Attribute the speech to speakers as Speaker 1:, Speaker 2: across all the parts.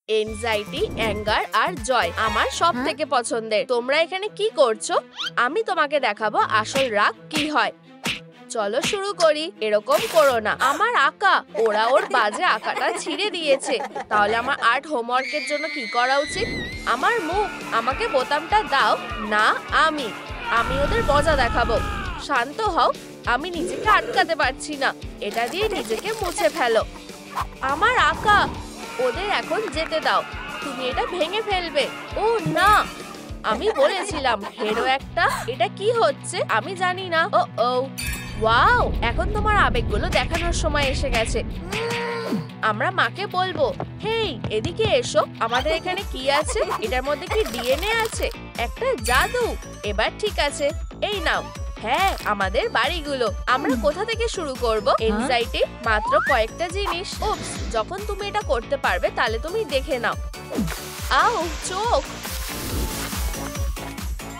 Speaker 1: Anxiety, anger আর জয় আমার সব থেকে পছন্দের। তোমরা এখানে কি করছো? আমি তোমাকে দেখাবো আসল রাগ কি হয়। চলো শুরু করি। এরকম করো না। আমার আঁকা, ওরা ওর বাজে আঁকাটা ছিঁড়ে দিয়েছে। তাহলে আমার আর্ট হোমওয়ার্কের জন্য কি করা উচিত? আমার মুখ, আমাকে বোতামটা দাও। না, আমি ওদের মজা দেখাবো। শান্ত হও, আমি নিজেকে আটকাতে পারছি না। এটা দিয়ে নিজেকে মুছে ফেলো। আমার আঁকা, ওদের এখন যেতে দাও। তুমি এটা ভেঙে ফেলবে। ও না, আমি বলেছিলাম হেরো একটা। এটা কি হচ্ছে আমি জানি না। ও ও ওয়াও, এখন তোমার আবেগগুলো দেখানোর সময় এসে গেছে। আমরা মাকে বলবো, হেই এদিকে এসো, আমাদের এখানে কি আছে? এটার মধ্যে কি ডিএনএ আছে? একটা জাদু। এবার ঠিক আছে, এই নাও। হ্যাঁ, আমাদের বাড়িগুলো। আমরা কোথা থেকে শুরু করব? এনজাইটি, মাত্র কয়েকটা জিনিস। উপস, যখন তুমি এটা করতে পারবে তাহলে তুমি দেখে নাও। আও, চোখ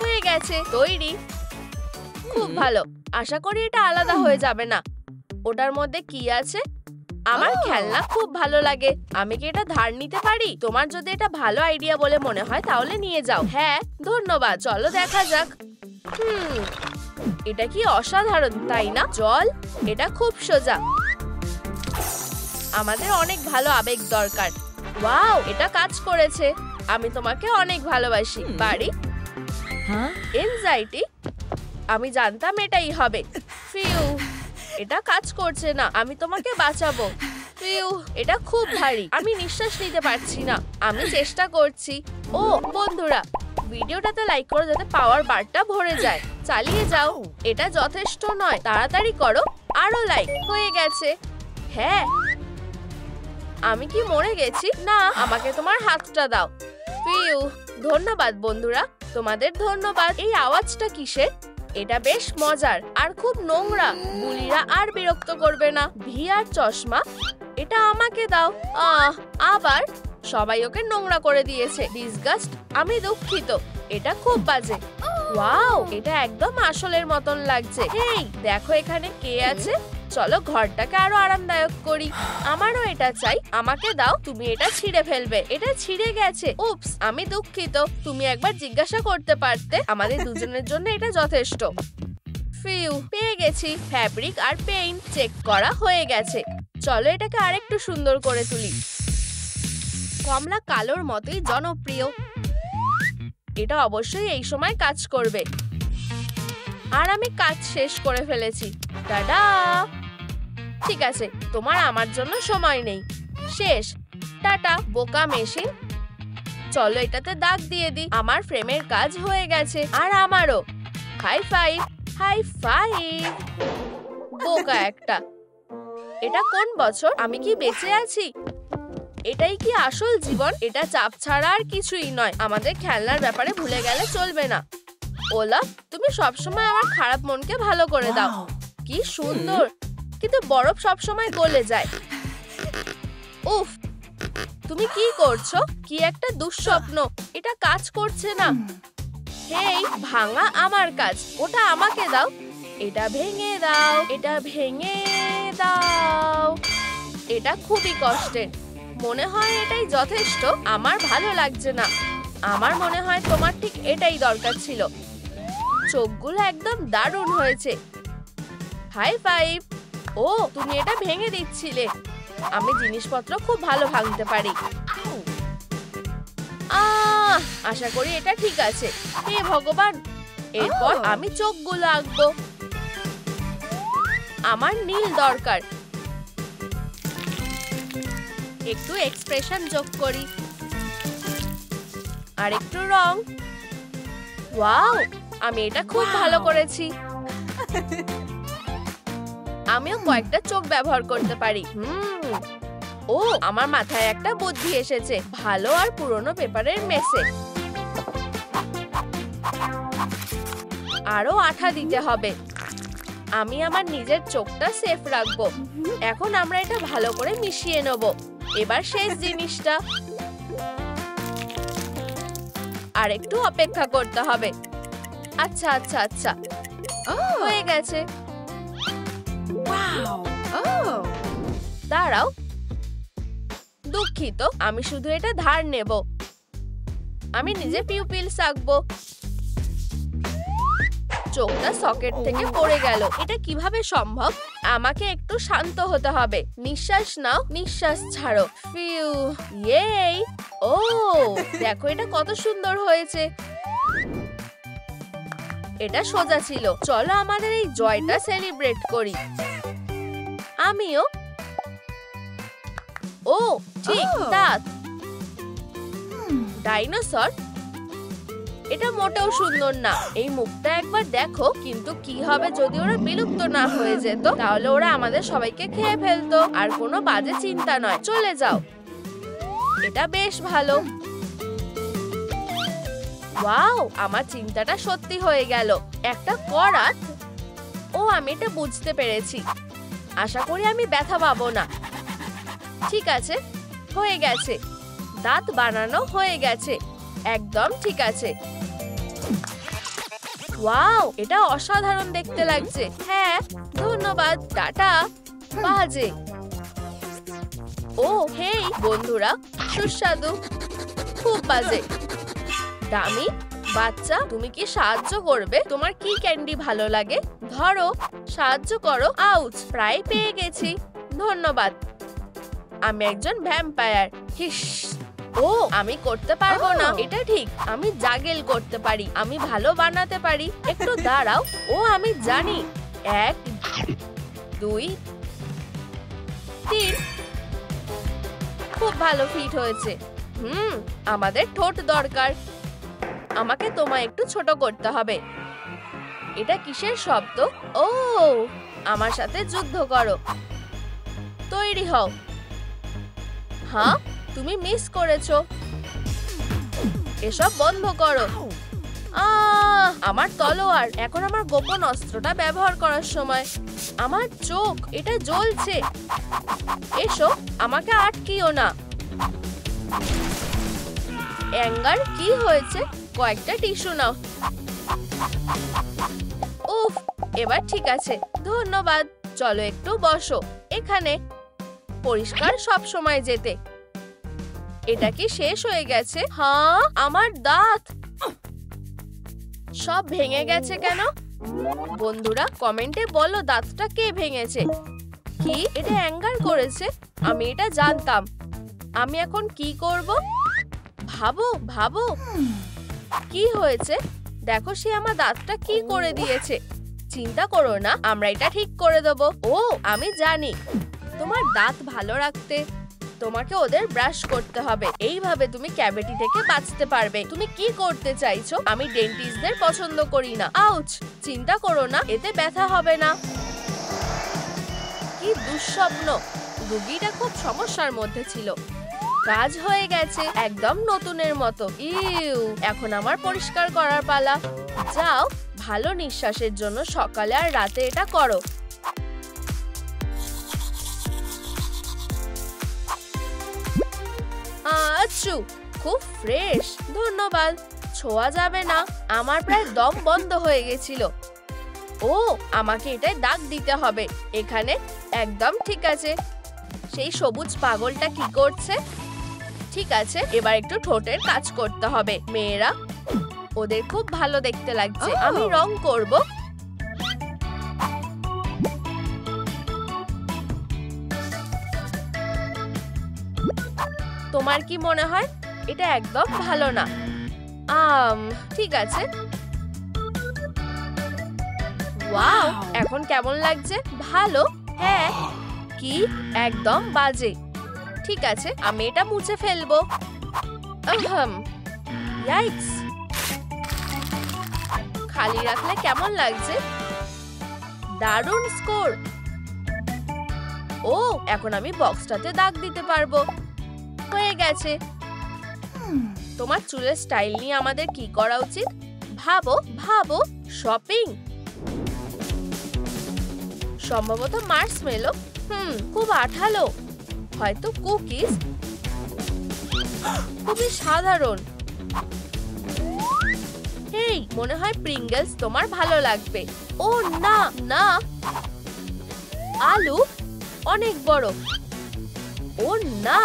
Speaker 1: হয়ে গেছে। তৈরি। খুব ভালো। আশা করি এটা আলাদা হয়ে যাবে না। ওটার মধ্যে কি আছে? আমার খেলনা খুব ভালো লাগে। আমি কি এটা ধার নিতে পারি? তোমার যদি এটা ভালো আইডিয়া বলে মনে হয় তাহলে নিয়ে যাও। হ্যাঁ, ধন্যবাদ। চলো দেখা যাক। এটা কি অসাধারণ, তাই না? জল, এটা খুব সোজা। আমাদের অনেক ভালো আবেগ দরকার। ওয়াও, এটা কাজ করেছে। আমি তোমাকে অনেক ভালোবাসি। বাড়ি, এনজাইটি, আমি জানতাম এটাই হবে। ফিউ, এটা কাজ করছে না। আমি তোমাকে বাঁচাবো। ফিউ, এটা খুব ভারী। আমি নিঃশ্বাস নিতে পারছি না। আমি চেষ্টা করছি। ও বন্ধুরা, ভিডিওটাতে লাইক করো যাতে পাওয়ার বারটা ভরে যায়। চালিয়ে যাও। এটা যথেষ্ট নয়, তাড়াতাড়ি করো। আরো লাইক। হয়ে গেছে। হ্যাঁ, আমি কি মরে গেছি? না, আমাকে তোমার হাতটা দাও। ফিউ, ধন্যবাদ বন্ধুরা, তোমাদের ধন্যবাদ। এই আওয়াজটা কিসের? এটা বেশ মজার আর খুব নোংরা। বুলিরা আর বিরক্ত করবে না। ভিআর চশমা, এটা আমাকে দাও। আবার সবাই ওকে নোংরা করে দিয়েছে। ডিসগাস্ট, আমি দুঃখিত। এটা খুব বাজে। ওয়াও, এটা একদম আসলের মতন লাগছে। এই দেখো এখানে কে আছে। চলো ঘরটাকে আরো আরামদায়ক করি। আমারও এটা চাই। আমাকে দাও। তুমি এটা ছিঁড়ে ফেলবে। এটা ছিঁড়ে গেছে। উপস, আমি দুঃখিত। তুমি একবার জিজ্ঞাসা করতে পারতে। আমাদের দুজনের জন্য এটা যথেষ্ট। ফিউ, পেয়ে গেছি। ফ্যাব্রিক আর পেইন্ট চেক করা হয়ে গেছে। চলো এটাকে আরেকটু সুন্দর করে তুলি। কমলা কালোর মতোই জনপ্রিয়। এটা অবশ্যই এই সময় কাজ করবে। আর আমি কাজ শেষ করে ফেলেছি। টাডা! ঠিক আছে, তোমার আমার জন্য সময় নেই। শেষ। টাটা বোকা মেশিন। চলো এটাতে দাগ দিয়ে দিই। আমার ফ্রেমের কাজ হয়ে গেছে। আর আমারও। High five. High five. বোকা একটা। এটা কোন বছর? আমি কি বেঁচে আছি? এটাই কি আসল জীবন? এটা চাপ ছাড়া আর কিছুই নয়। আমাদের খেলনার ব্যাপারে ভুলে গেলে চলবে না। ওলা, তুমি সবসময় আমার খারাপ মনকে ভালো করে দাও। কি সুন্দর, কিন্তু বরফ সবসময় গলে যায়। উফ, তুমি কি করছো? কি একটা দুঃস্বপ্ন। এটা কাজ করছে না। হেই, ভাঙা আমার কাজ। ওটা আমাকে দাও। এটা ভেঙে দাও। এটা ভেঙে দাও। এটা খুবই কষ্টের। মনে হয় এটাই যথেষ্ট। আমার ভালো লাগছে না। আমার মনে হয় তোমার ঠিক এটাই দরকার ছিল। চোখগুলো একদম দারুণ হয়েছে। High five. ও, তুমি এটা ভেঙে দিচ্ছিলে। আমি জিনিসপত্র খুব ভালো ভাঙতে পারি। আশা করি এটা ঠিক আছে। হে ভগবান, এরপর আমি চোখগুলো আঁকবো। আমার নীল দরকার। একটু এক্সপ্রেশন যোগ করি। আর একটু রং। ওয়াও, আমি এটা খুব ভালো করেছি। আমিও কয়েকটা চোখ ব্যবহার করতে পারি। ও, আমার মাথায় একটা বুদ্ধি এসেছে। ভালো আর পুরনো পেপারের মেসে আরো আঠা দিতে হবে। আমি আমার নিজের চোখটা সেফ রাখবো। এখন আমরা এটা ভালো করে মিশিয়ে নেব। এবার শেষ জিনিসটা। আর একটু অপেক্ষা করতে হবে। আচ্ছা আচ্ছা আচ্ছা, হয়ে গেছে। দাঁড়াও, দুঃখিত, আমি শুধু এটা ধার নেব। আমি নিজে পিউপিলস আঁকবো। চোখটা সকেট থেকে পড়ে গেল। এটা কিভাবে সম্ভব? আমাকে একটু শান্ত হতে হবে। নিঃশ্বাস নাও, নিঃশ্বাস ছাড়ো। ফিউ। ইয়েই। ও দেখো, এটা কত সুন্দর হয়েছে। এটা সোজা ছিল। চলো আমাদের এই জয়টা সেলিব্রেট করি। আমিও। ও ঠিক, দাঁত। ডাইনোসর? এটা মোটেও সুন্দর না। এই মুখটা একবার দেখো। কিন্তু কি হবে যদি ওরা বিলুপ্ত না হয়ে যেত? তাহলে ওরা আমাদের সবাইকে খেয়ে ফেলতো। আর কোনো বাজে চিন্তা নয়, চলে যাও। এটা বেশ ভালো। ওয়াও, আমার চিন্তাটা সত্যি হয়ে গেল। একটা করাত। ও আমি এটা বুঝতে পেরেছি। আশা করি আমি ব্যথা পাবো না। ঠিক আছে, হয়ে গেছে। দাঁত বানানো হয়ে গেছে। একদম ঠিক আছে। ওয়াও, এটা অসাধারণ দেখতে লাগছে। হ্যাঁ, ধন্যবাদ। টাটা। বাজে। ও হেই বন্ধুরা, সুস্বাদু। খুব বাজে। দামি বাচ্চা, তুমি কি সাহায্য করবে? তোমার কি ক্যান্ডি ভালো লাগে? ধরো, সাহায্য করো। আউচ, প্রায় পেয়ে গেছি। ধন্যবাদ। আমি একজন ভ্যাম্পায়ার। হিস। ও আমি করতে পারবো না। এটা ঠিক, আমি জাগেল করতে পারি। আমি ভালো বানাতে পারি। একটু দাঁড়াও। ও আমি জানি। 1 2 3। খুব ভালো ফিট হয়েছে। আমাদের ঠোঁট দরকার। আমাকে তোমায় একটু ছোট করতে হবে। এটা কিসের শব্দ? ও আমার সাথে যুদ্ধ করো। তৈরি হও। হ্যাঁ, তুমি মিস করেছো। এসব বন্ধ করো। আমার তলোয়ার। এখন আমার গোপন অস্ত্রটা ব্যবহার করার সময়। আমার চোখ, এটা জ্বলছে। এসো, আমাকে আটকিও না। অ্যাঙ্গার, কি হয়েছে? কয়েকটা টিস্যু নাও। উফ, এবার ঠিক আছে। ধন্যবাদ। চলো একটু বসো এখানে। পরিষ্কার সব সময় যেতে। এটা কি শেষ হয়ে গেছে? হ্যাঁ, আমার দাঁত সব ভেঙে গেছে কেন? বন্ধুরা কমেন্টে বলো দাঁতটা কে ভেঙেছে। কি এটা অ্যাঙ্গার করেছে? আমি এটা জানতাম। আমি এখন কি করব? ভাবো ভাবো। কি হয়েছে? দেখো, সে আমার দাঁতটা কি করে দিয়েছে। চিন্তা করো না, আমরা এটা ঠিক করে দেবো। ও আমি জানি। তোমার দাঁত ভালো রাখতে তোমাকে ওদের ব্রাশ করতে হবে। এইভাবে তুমি ক্যাভিটি থেকে বাঁচতে পারবে। তুমি কি করতে চাইছো? আমি ডেন্টিস্টদের পছন্দ করি না। আউচ, চিন্তা করো না, এতে ব্যথা হবে না। কি দুঃস্বপ্ন। রোগীটা খুব সমস্যার মধ্যে ছিল। কাজ হয়ে গেছে, একদম নতুনের মতো। ইউ, এখন আমার পরিষ্কার করার পালা। যাও, ভালো নিঃশ্বাসের জন্য সকালে আর রাতে এটা করো। আচ্ছু, খুব ফ্রেশ। ধন্যবাদ। ছোঁয়া যাবে না। আমার প্রায় দম বন্ধ হয়ে গেছিল। ও আমাকে এটাই দাগ দিতে হবে। এখানে একদম ঠিক আছে। সেই সবুজ পাগলটা কি করছে? ঠিক আছে, এবার একটু ঠোঁটের কাজ করতে হবে। মেয়েরা, ওদের খুব ভালো দেখতে লাগছে। আমি রং করব। তোমার কি মনে হয়? এটা একদম ভালো না। ঠিক আছে। ওয়াও, এখন কেমন লাগছে? ভালো। হ্যাঁ। কি? একদম বাজে। ঠিক আছে, আমি এটা মুছে ফেলবো। ইয়াইক্স। খালি রাখলে কেমন লাগছে? দারুণ স্কোর। ও এখন আমি বক্সটাতে দাগ দিতে পারবো। হয়ে গেছে। তোমার চুলের স্টাইল নিয়ে আমাদের কি করা উচিত? ভাবো ভাবো। শপিং, সম্ভবত মার্শমেলো। খুব আঠালো। হয়তো কুকিজ। খুবই সাধারণ। হেই, মনে হয় প্রিঙ্গলস তোমার ভালো লাগবে। ও না না, আলু অনেক বড়। ও না,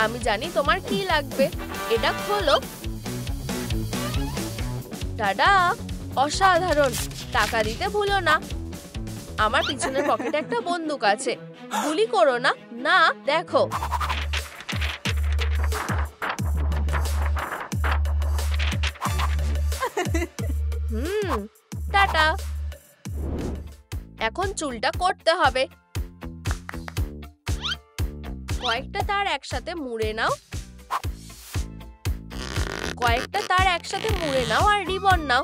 Speaker 1: আমি জানি তোমার কি লাগবে। এটা খোলো। টাডা, অসাধারণ। টাকা দিতে ভুলো না। আমার পিছনের পকেটে একটা বন্দুক আছে। গুলি করো না। না, দেখো। টাটা। এখন চুলটা করতে হবে। কয়েকটা তার একসাথে মুড়ে নাও। কয়েকটা তার একসাথে মুড়ে নাও আর রিবন নাও।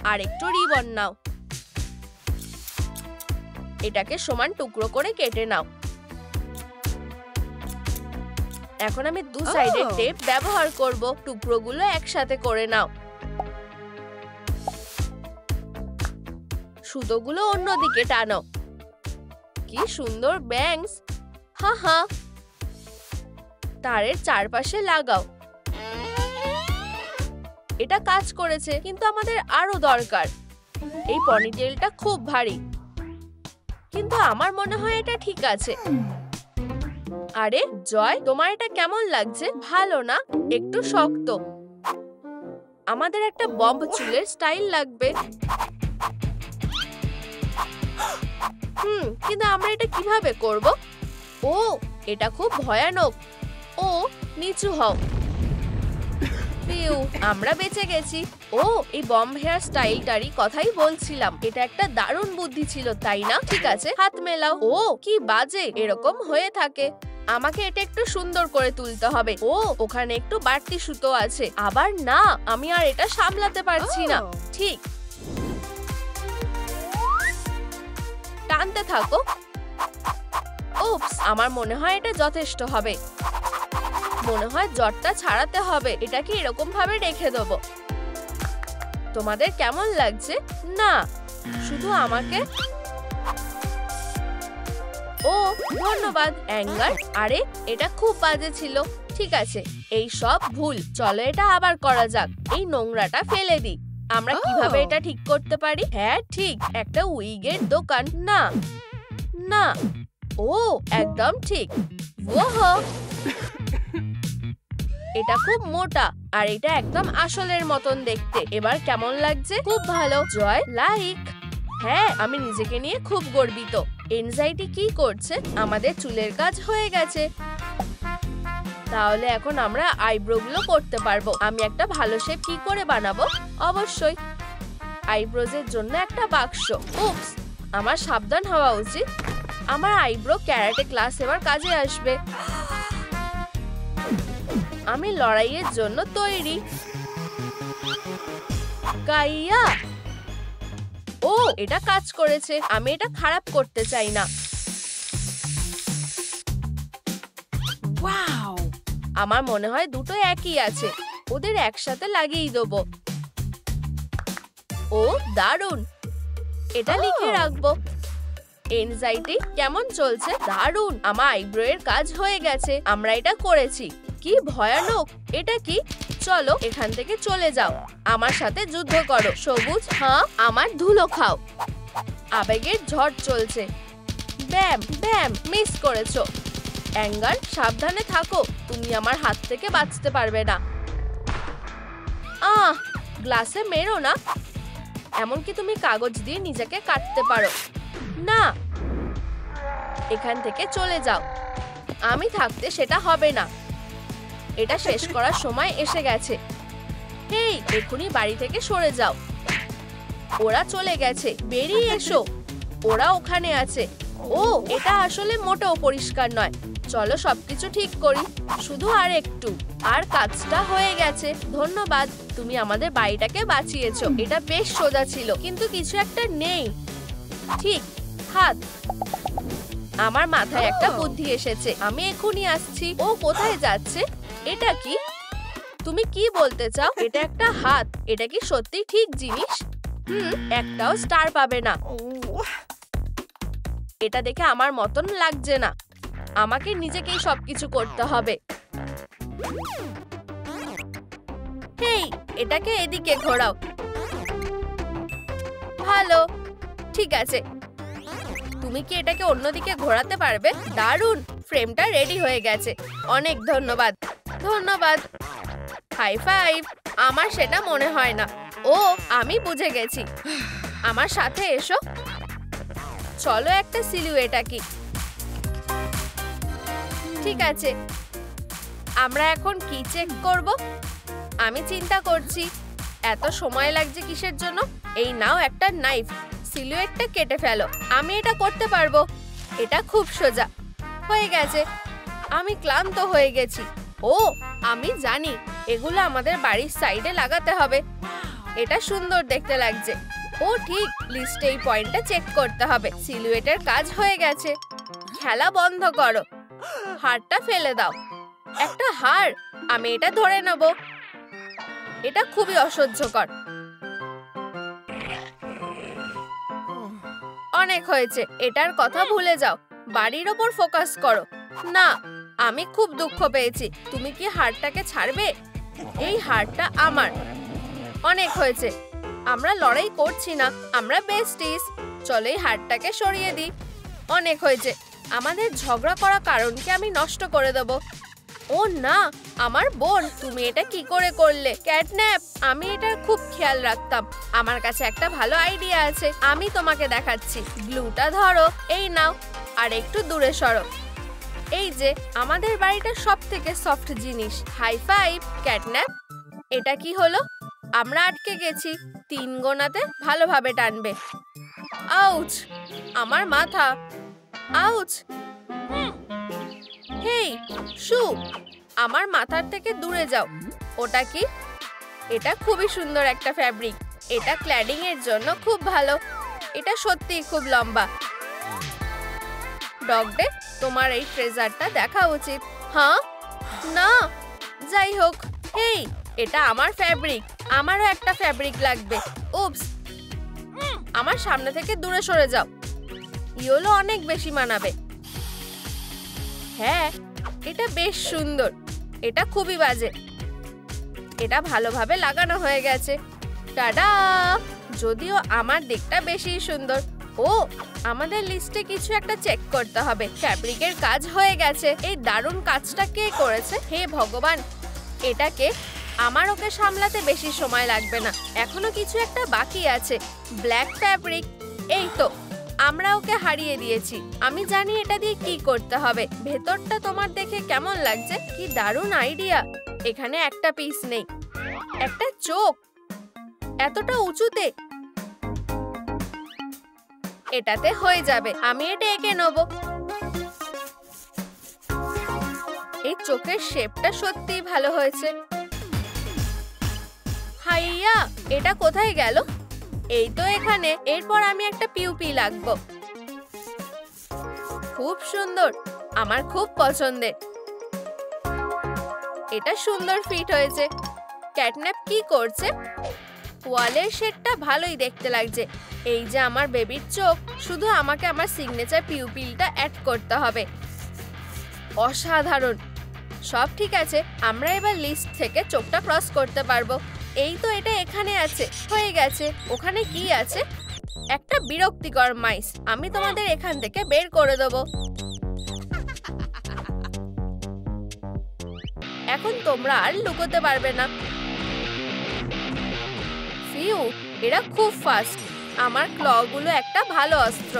Speaker 1: আর একটু রিবন নাও। এটাকে সমান টুকরো করে কেটে নাও। এখন আমি দু সাইডে টেপ ব্যবহার করব। টুকরোগুলো একসাথে করে নাও। সুতোগুলো অন্যদিকে টানো। কি সুন্দর ব্যাংকস। হা, তারের চারপাশে লাগাও। এটা কাজ করেছে, কিন্তু আমাদের আরো দরকার। এই পনিটেলটা খুব ভারী, কিন্তু আমার মনে হয় এটা ঠিক আছে। আরে জয়, তোমার এটা কেমন লাগছে? ভালো না? একটু শক্ত। আমাদের একটা বম্ব চুলের স্টাইল লাগবে। কিন্তু আমরা এটা কিভাবে করব? ও, এটা খুব ভয়ানক। ও, নিচু হও। আমরা বেঁচে গেছি। ও, এই বম্ব হেয়ার স্টাইলটারই কথাই বলছিলাম। এটা একটা দারুণ বুদ্ধি ছিল, তাই না? ঠিক আছে, হাত মেলাও। ও, কি বাজে। এরকম হয়ে থাকে। আমাকে এটা একটু সুন্দর করে তুলতে হবে। ও, ওখানে একটু বাড়তি সুতো আছে। আবার না, আমি আর এটা সামলাতে পারছি না। ঠিক, টানতে থাকো। উপস, আমার মনে হয় এটা যথেষ্ট হবে। মনে হয় জটটা ছাড়াতে হবে। এটাকে এরকম ভাবে রেখে দেবো। তোমাদের কেমন লাগছে? না, শুধু আমাকে। ও, ধন্যবাদ অ্যাঙ্গার। আরে, এটা খুব বাজে ছিল। ঠিক আছে, এই সব ভুল। চলো এটা আবার করা যাক। এই নোংরাটা ফেলে দিই। আমরা কিভাবে এটা ঠিক করতে পারি? হ্যাঁ, ঠিক, একটা উইগের দোকান। না না, ও, একদম ঠিক। ওহো, এটা খুব মোটা আর এটা একদম আসলের মতন দেখতে। এবার কেমন লাগছে? খুব ভালো। জয়, লাইক। হ্যাঁ, আমি নিজেকে নিয়ে খুব গর্বিত। এনজাইটি কি করছে? আমাদের চুলের কাজ হয়ে গেছে। তাহলে এখন আমরা আইব্রো গুলো করতে পারবো। আমি একটা ভালো শেপ কি করে বানাবো? অবশ্যই আইব্রোজের জন্য একটা বাক্স। উপস, আমার সাবধান হওয়া উচিত। আমার আইব্রো ক্যারাটে ক্লাস এবার কাজে আসবে। আমি লড়াইয়ের জন্য তৈরি। কাইয়া। ও, এটা কাজ করেছে। আমি এটা খারাপ করতে চাই না। ওয়াও, আমার মনে হয় দুটো একই আছে। ওদের একসাথে লাগিয়ে দেবো। ও, দারুণ। এটা লিখে রাখবো। এনজাইটি কেমন চলছে? দারুণ। আমার আইব্রো এর কাজ হয়ে গেছে। আমরা এটা করেছি। কি ভয়ানক। এটা কি? চলো এখান থেকে চলে যাও। আমার সাথে যুদ্ধ করো। সবুজ, হ্যাঁ, আমার ধুলো খাও। আবেগের ঝড় চলছে। ব্যাম ব্যাম, মিস করেছো। অ্যাঙ্গার, সাবধানে থাকো। তুমি আমার হাত থেকে বাঁচতে পারবে না। গ্লাসে মেরো না। এমনকি তুমি কাগজ দিয়ে নিজেকে কাটতে পারো। না, এখান থেকে চলে যাও। আমি থাকতে সেটা হবে না। এটা শেষ করার সময় এসে গেছে। হেই, এখনই বাড়ি থেকে সরে যাও। ওরা চলে গেছে। বেরিয়ে এসো। ওরা ওখানে আছে। ও, এটা আসলে মোটেও পরিষ্কার নয়। চলো সবকিছু ঠিক করি। শুধু আর একটু, আর কাজটা হয়ে গেছে। ধন্যবাদ, তুমি আমাদের বাড়িটাকে বাঁচিয়েছো। এটা বেশ সোজা ছিল, কিন্তু কিছু একটা নেই। ঠিক, হাত। আমার মাথায় একটা বুদ্ধি এসেছে। আমি এখনই আসছি। ও কোথায় যাচ্ছে? এটা কি? তুমি কি বলতে চাও? এটা একটা হাত। এটা কি সত্যি ঠিক জিনিস? একটাও স্টার পাবে না। এটা দেখে আমার মতন লাগছে না। আমাকে নিজেকেই সবকিছু করতে হবে। হেই, এটাকে এদিকে ঘোরাও। ভালো, ঠিক আছে। তুমি কি এটাকে অন্যদিকে ঘোরাতে পারবে? দারুণ। ফ্রেমটা রেডি হয়ে গেছে। অনেক ধন্যবাদ। ধন্যবাদ। High five. আমার সেটা মনে হয় না। ও, আমি বুঝে গেছি। আমার সাথে এসো। চলো একটা সিলুয়েট আঁকি। ঠিক আছে, আমরা এখন কি চেক করব? আমি চিন্তা করছি এত সময় লাগছে কিসের জন্য। এই নাও একটা নাইফ, সিলুয়েটটা কেটে ফেলো। আমি এটা করতে পারবো। এটা খুব সোজা। হয়ে গেছে। আমি ক্লান্ত হয়ে গেছি। ও, আমি জানি, এগুলো আমাদের বাড়ির সাইডে লাগাতে হবে। এটা সুন্দর দেখতে লাগছে। ও ঠিক, লিস্টে এই পয়েন্টটা চেক করতে হবে। সিলুয়েটের কাজ হয়ে গেছে। খেলা বন্ধ করো। হাড়টা ফেলে দাও। একটা হাড়? আমি এটা ধরে নেব। এটা খুবই অসহ্যকর। অনেক হয়েছে, এটার কথা ভুলে যাও। বাড়ির ওপর ফোকাস করো। না, আমি খুব দুঃখ পেয়েছি। তুমি কি হাড়টাকে ছাড়বে? এই হাড়টা আমার। অনেক হয়েছে, আমরা লড়াই করছি না, আমরা বেস্টিস। চলো এই হাড়টাকে সরিয়ে দিই। অনেক হয়েছে, আমাদের ঝগড়া করা কারণকে আমি নষ্ট করে দেব। ও না, আমার বোন, তুমি এটা কি করে করলে? ক্যাটন্যাপ, আমি এটার খুব খেয়াল রাখতাম। আমার কাছে একটা ভালো আইডিয়া আছে, আমি তোমাকে দেখাচ্ছি। গ্লুটা ধরো, এই নাও, আর একটু দূরে সরো। এই যে আমাদের বাড়িটা সব থেকে সফট জিনিস। High five catnap. এটা কি হলো? আমরা আটকে গেছি। 3 গোনাতে ভালোভাবে টানবে। আউচ, আমার মাথা। আউচ। হেই শু, আমার মাথার থেকে দূরে যাও। ওটা কি? এটা খুবই সুন্দর একটা ফ্যাব্রিক। এটা ক্ল্যাডিং এর জন্য খুব ভালো। এটা সত্যিই খুব লম্বা। ডগ ডে, তোমার এই ট্রেজারটা দেখা উচিত। হ্যাঁ? না, যাই হোক। হেই, এটা আমার ফ্যাব্রিক। আমারও একটা ফ্যাব্রিক লাগবে। উপস, আমার সামনে থেকে দূরে সরে যাও। ইয়েলো অনেক বেশি মানাবে। হ্যাঁ, এটা বেশ সুন্দর। এটা খুবই বাজে। এটা ভালোভাবে লাগানো হয়ে গেছে। টাডা! যদিও আমার দিকটা বেশি সুন্দর। ও, আমাদের লিস্টে কিছু একটা চেক করতে হবে। ফ্যাব্রিকের কাজ হয়ে গেছে। এই দারুণ কাজটা কে করেছে? হে ভগবান, এটাকে আমার ওকে সামলাতে বেশি সময় লাগবে না। এখনো কিছু একটা বাকি আছে। Black fabric. এই তো, আমরা ওকে হারিয়ে দিয়েছি। আমি জানি এটা দিয়ে কি করতে হবে। ভেতরটা তোমার দেখে কেমন লাগছে? কি দারুণ আইডিয়া। এখানে একটা পিস নেই। একটা চোখ এতটা উঁচুতে। এটাতে হয়ে যাবে। আমি এটা এঁকে নেব। এই চোখের শেপটা সত্যিই ভালো হয়েছে। হাইয়া, এটা কোথায় গেল? এই তো এখানে। এরপর আমি একটা পিউপি লাগবো। খুব সুন্দর, আমার খুব পছন্দের। এটা সুন্দর ফিট হয়েছে। ক্যাটন্যাপ কি করছে? ওয়ালের শেডটা ভালোই দেখতে লাগছে। এই যে আমার বেবির চোখ, শুধু আমাকে আমার সিগনেচার পিউপিলটা অ্যাড করতে হবে। অসাধারণ। সব ঠিক আছে, আমরা এবার লিস্ট থেকে চোখটা ক্রস করতে পারবো। এই তো, এটা এখানে আছে। হয়ে গেছে। ওখানে কি আছে? একটা বিরক্তিকর মাইস। আমি তোমাদের এখান থেকে বের করে দেবো। এখন তোমরা আর লুকোতে পারবে না। ফিউ, এরা খুব ফাস্ট। আমার ক্লগুলো একটা ভালো অস্ত্র।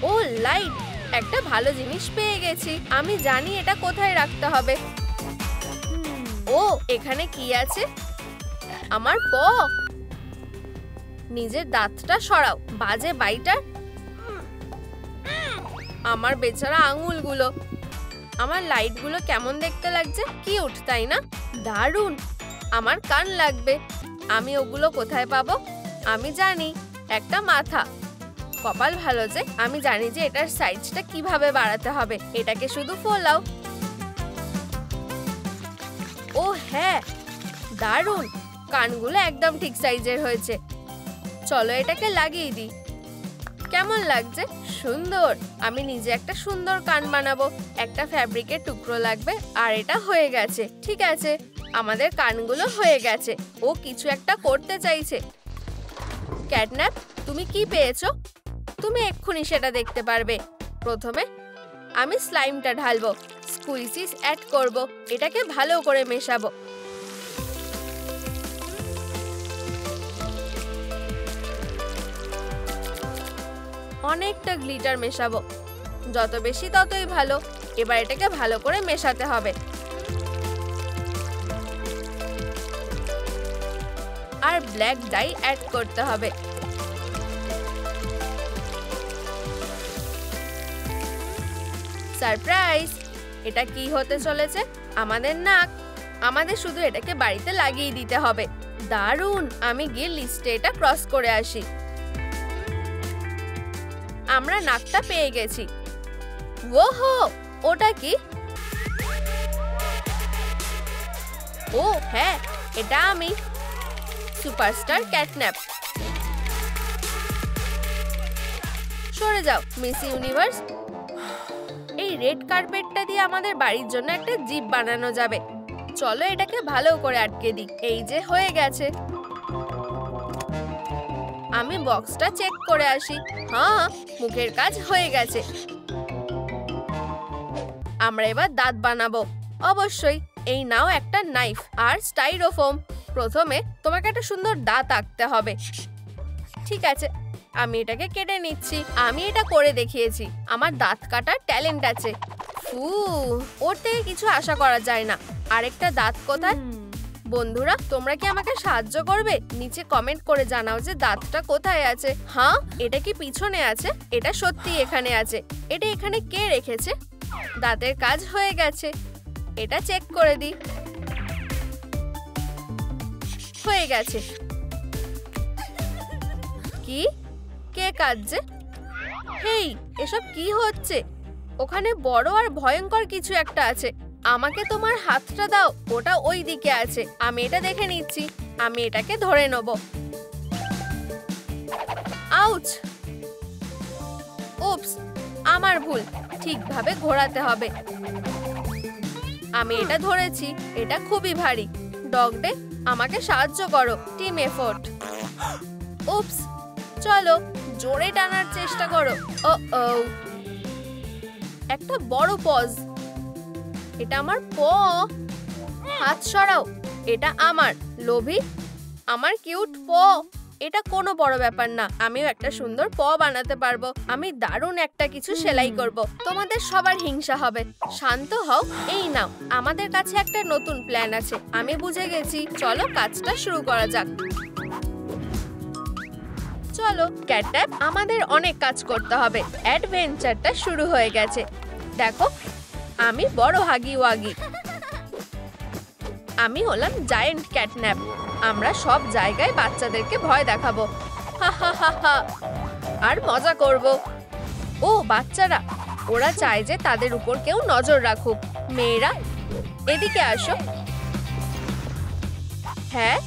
Speaker 1: ও লাইট, একটা ভালো জিনিস পেয়ে গেছি। আমি জানি এটা কোথায় রাখতে হবে। ও, এখানে কি আছে? আমার প। নিজের দাঁতটা সরাও, বাজে বাইটার। আমার বেচারা আঙুলগুলো। আমার লাইটগুলো কেমন দেখতে লাগছে? কিউট, তাই না? দারুণ। আমার কান লাগবে। আমি ওগুলো কোথায় পাবো? আমি জানি, একটা মাথা। কপাল ভালো যে আমি জানি যে এটার সাইজটা কিভাবে বাড়াতে হবে। এটাকে শুধু ফোলাও। ও হ্যাঁ, দারুণ। কানগুলো একদম ঠিক সাইজের হয়েছে। চলো এটাকে লাগিয়ে দিই। কেমন লাগছে? সুন্দর। আমি নিজে একটা সুন্দর কান বানাবো। একটা ফ্যাব্রিকের টুকরো লাগবে। আর এটা হয়ে গেছে। ঠিক আছে, আমাদের কানগুলো হয়ে গেছে। ও কিছু একটা করতে চাইছে। ক্যাটন্যাপ, তুমি কি পেয়েছো? তুমি এক্ষুনি সেটা দেখতে পারবে। প্রথমে আমি স্লাইমটা ঢালবো, স্কুইজিস অ্যাড করব, এটাকে ভালো করে মেশাবো। অনেকটা গ্লিটার মেশাবো, যত বেশি ততই ভালো। এবার এটাকে ভালো করে মেশাতে হবে। আর ব্ল্যাক ডাই অ্যাড করতে হবে। সারপ্রাইজ! এটা কি হতে চলেছে? আমাদের নাক। আমাদের শুধু এটাকে বাড়িতে লাগিয়ে দিতে হবে। দারুণ! আমি গিয়ে লিস্টে এটা ক্রস করে আসি। আমরা নাকটা পেয়ে গেছি। ওহো, ওটা কি? ও হ্যাঁ, এটা আমি, সুপারস্টার ক্যাটন্যাপ। সরে যাও মিস ইউনিভার্স। এই রেড কার্পেটটা দিয়ে আমাদের বাড়ির জন্য একটা জিপ বানানো যাবে। চলো এটাকে ভালো করে আটকে দিই। এই যে হয়ে গেছে। আমি বক্সটা চেক করে আসি। হ্যাঁ, মুখের কাজ হয়ে গেছে। আমরা এবার দাঁত বানাবো। অবশ্যই। এই নাও একটা নাইফ আর স্টাইরোফোম। প্রথমে তোমাকে একটা সুন্দর দাঁত আঁকতে হবে। ঠিক আছে, আমি এটাকে কেটে নিচ্ছি। আমি এটা করে দেখিয়েছি। আমার দাঁত কাটার ট্যালেন্ট আছে। ওর থেকে কিছু আশা করা যায় না। আরেকটা দাঁত কোথায়? বন্ধুরা, তোমরা কি আমাকে সাহায্য করবে? নিচে কমেন্ট করে জানাও যে দাঁতটা কোথায় আছে। হ্যাঁ, এটা কি পিছনে আছে? এটা সত্যি এখানে আছে। এটা এখানে কে রেখেছে? দাঁতের কাজ হয়ে গেছে। এটা চেক করে দিই। হয়ে গেছে। কি? কে কাঁদছে? হেই, এসব কি হচ্ছে? ওখানে বড় আর ভয়ঙ্কর কিছু একটা আছে। আমাকে তোমার হাতটা দাও। ওটা ওই দিকে আছে। আমি এটা দেখে নিচ্ছি। আমি এটাকে ধরে নেব। আউচ! উপস, আমার ভুল। ঠিকভাবে ঘোরাতে হবে। আমি এটা ধরেছি। এটা খুবই ভারী। ডগ ডে, আমাকে সাহায্য করো। Team effort. উপস, চলো জোরে টানার চেষ্টা করো। ও একটা বড় পজ। এটা আমার হাত সরাও। এটা আমার লোভী, আমার কিউট এটা কোনো বড় ব্যাপার না। আমিও একটা সুন্দর বানাতে পারবো। আমি দারুণ একটা কিছু সেলাই করব। তোমাদের সবার হিংসা হবে। শান্ত হও। এই নাও, আমাদের কাছে একটা নতুন প্ল্যান আছে। আমি বুঝে গেছি। চলো কাজটা শুরু করা যাক। চলো ক্যাটন্যাপ, আমাদের অনেক কাজ করতে হবে। অ্যাডভেঞ্চারটা শুরু হয়ে গেছে। দেখো, আমি বড় হাগি ওয়াগি। আমি হলাম জায়েন্ট ক্যাটন্যাপ। আমরা সব জায়গায় বাচ্চাদেরকে ভয় দেখাবো। হা হা হা হা। আর মজা করব। ও বাচ্চারা, ওরা চায় যে তাদের উপর কেউ নজর রাখুক। মেয়েরা, এদিকে আসো। হ্যাঁ,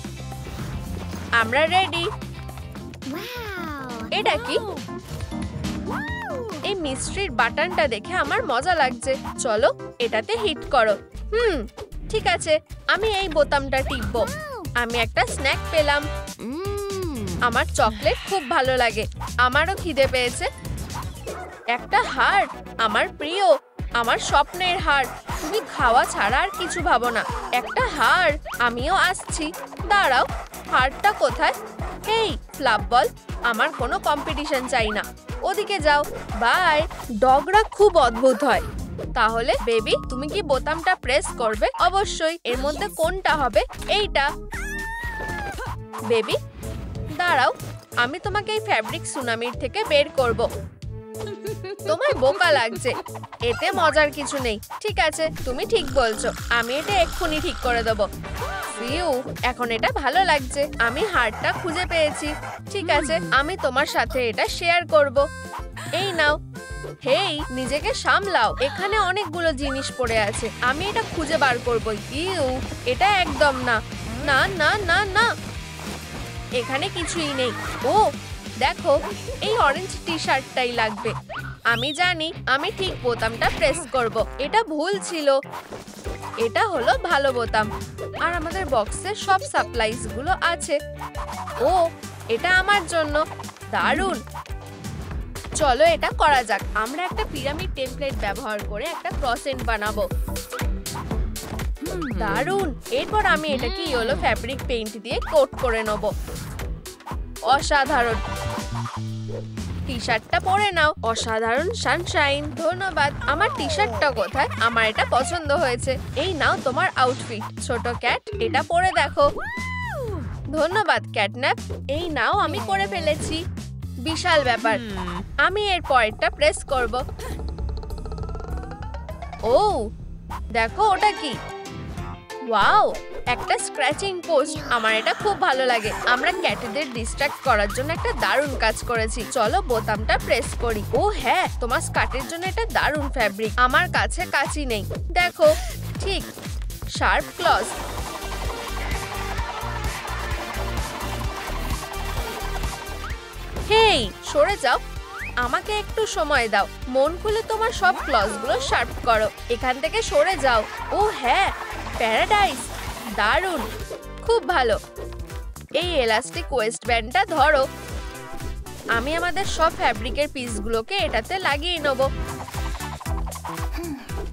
Speaker 1: আমরা রেডি। এটা কি? এই মিস্ট্রির বাটনটা দেখে আমার মজা লাগছে। চলো এটাতে হিট করো। ঠিক আছে, আমি এই বোতামটা টিপবো। আমি একটা স্ন্যাক পেলাম। আমার চকলেট খুব ভালো লাগে। আমারও খিদে পেয়েছে। একটা হার্ট, আমার প্রিয়, আমার স্বপ্নের হার্ট। তুমি খাওয়া ছাড়া আর কিছু ভাবো না। একটা হার্ট। আমিও আসছি। দাঁড়াও, হার্টটা কোথায়? হেই ফ্লাপ বল, আমার কোনো কম্পিটিশন চাই না। ওদিকে যাও। বাই। ডগরা খুব অদ্ভুত হয়। তাহলে বেবি, তুমি কি বোতামটা প্রেস করবে? অবশ্যই। এর মধ্যে কোনটা হবে? এইটা। বেবি দাঁড়াও, আমি তোমাকে এই ফ্যাব্রিক সুনামির থেকে বের করব। তোমার বোকা লাগছে। এতে মজার কিছু নেই। ঠিক আছে, তুমি ঠিক বলছো। আমি এটা এক্ষুনি ঠিক করে দেবো। এখন এটা ভালো লাগছে। আমি হারটা খুঁজে পেয়েছি। ঠিক আছে, আমি তোমার সাথে এটা শেয়ার করব। এই নাও। হেই, নিজেকে সামলাও। এখানে অনেকগুলো জিনিস পড়ে আছে। আমি এটা খুঁজে বার করব। এটা একদম না। না না না না, এখানে কিছুই নেই। ও দেখো, এই অরেঞ্জ টি শার্টটাই লাগবে। আমি জানি। আমি ঠিক বোতামটা প্রেস করব। এটা ভুল ছিল। এটা হলো ভালো বোতাম। আর আমাদের বক্সে সব সাপ্লাইজ গুলো আছে। ও, এটা আমার জন্য। দারুণ। চলো এটা করা যাক। আমরা একটা পিরামিড টেমপ্লেট ব্যবহার করে একটা ক্রসেন্ট বানাবো। দারুন। এরপর আমি এটাকে ইয়েলো ফ্যাব্রিক পেইন্ট দিয়ে কোট করে নেব। অসাধারণ। টি শার্টটা পরে নাও। অসাধারণ সানশাইন। ধন্যবাদ। আমার টি শার্টটা কোথায়? আমার এটা পছন্দ হয়েছে। এই নাও তোমার আউটফিট। ছোট ক্যাট, এটা পরে দেখো। ধন্যবাদ ক্যাটন্যাপ। এই নাও, আমি করে ফেলেছি। বিশাল ব্যাপার। আমি এর পরেরটা প্রেস করব। ও দেখো, ওটা কি? ওয়াও, একটা স্ক্র্যাচিং পোস্ট। আমার এটা খুব ভালো লাগে। আমরা ক্যাটেদের ডিস্ট্রাক্ট করার জন্য একটা দারুণ কাজ করেছি। চলো বোতামটা প্রেস করি। ও হ্যাঁ, তোমার স্কার্টের জন্য এটা দারুণ ফ্যাব্রিক। আমার কাছে কাঁচি নেই। দেখো, ঠিক শার্প ক্লজ। হেই, সরে যাও। আমাকে একটু সময় দাও। মন খুলে তোমার সব ক্লজগুলো শার্প করো। এখান থেকে সরে যাও। ও হ্যাঁ, প্যারাডাইস। দারুণ, খুব ভালো। এই এলাস্টিক ওয়েস্ট ব্যান্ডটা ধরো। আমি আমাদের সব ফ্যাব্রিকের পিসগুলোকে এটাতে লাগিয়ে নেব।